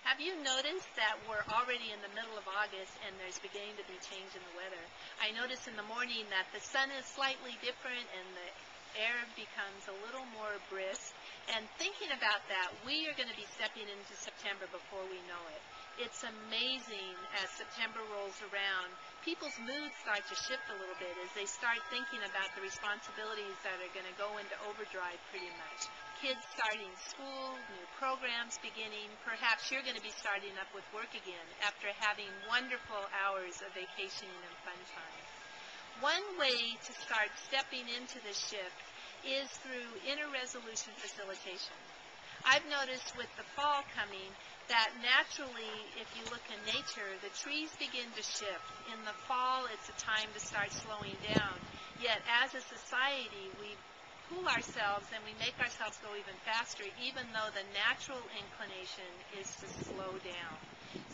Have you noticed that we're already in the middle of August and there's beginning to be change in the weather? I notice in the morning that the sun is slightly different and the air becomes a little more brisk. And thinking about that, we are going to be stepping into September before we know it. It's amazing as September rolls around, people's moods start to shift a little bit as they start thinking about the responsibilities that are going to go into overdrive pretty much. Kids starting school, new programs beginning. Perhaps you're going to be starting up with work again after having wonderful hours of vacationing and fun time. One way to start stepping into this shift is through Inner Resolution Facilitation. I've noticed with the fall coming that naturally, if you look in nature, the trees begin to shift. In the fall, it's a time to start slowing down. Yet as a society, we pull ourselves and we make ourselves go even faster, even though the natural inclination is to slow down.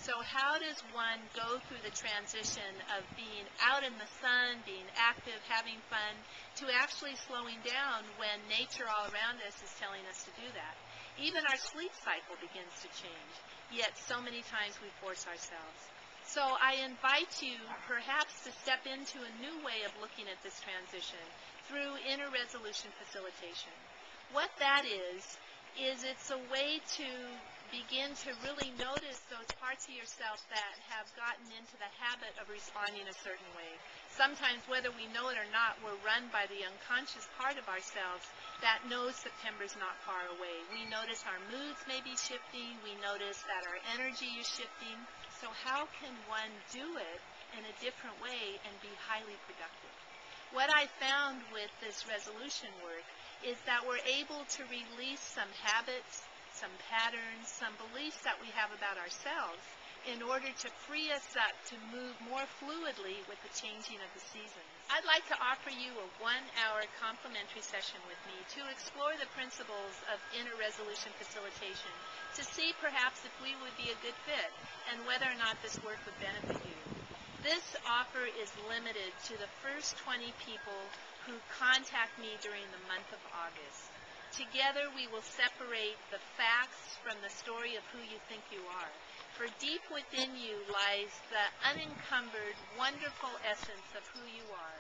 So how does one go through the transition of being out in the sun, being active, having fun, to actually slowing down when nature all around us is telling us to do that? Even our sleep cycle begins to change, yet so many times we force ourselves. So I invite you perhaps to step into a new way of looking at this transition through Inner Resolution Facilitation. What that is it's a way to begin to really notice those parts of yourself that have gotten into the habit of responding a certain way. Sometimes, whether we know it or not, we're run by the unconscious part of ourselves that knows September's not far away. We notice our moods may be shifting. We notice that our energy is shifting. So how can one do it in a different way and be highly productive? What I found with this resolution work is that we're able to release some habits, some patterns, some beliefs that we have about ourselves in order to free us up to move more fluidly with the changing of the seasons. I'd like to offer you a 1-hour complimentary session with me to explore the principles of Inner Resolution Facilitation, to see perhaps if we would be a good fit and whether or not this work would benefit you. This offer is limited to the first 20 people who contact me during the month of August. Together we will separate the facts from the story of who you think you are. For deep within you lies the unencumbered, wonderful essence of who you are.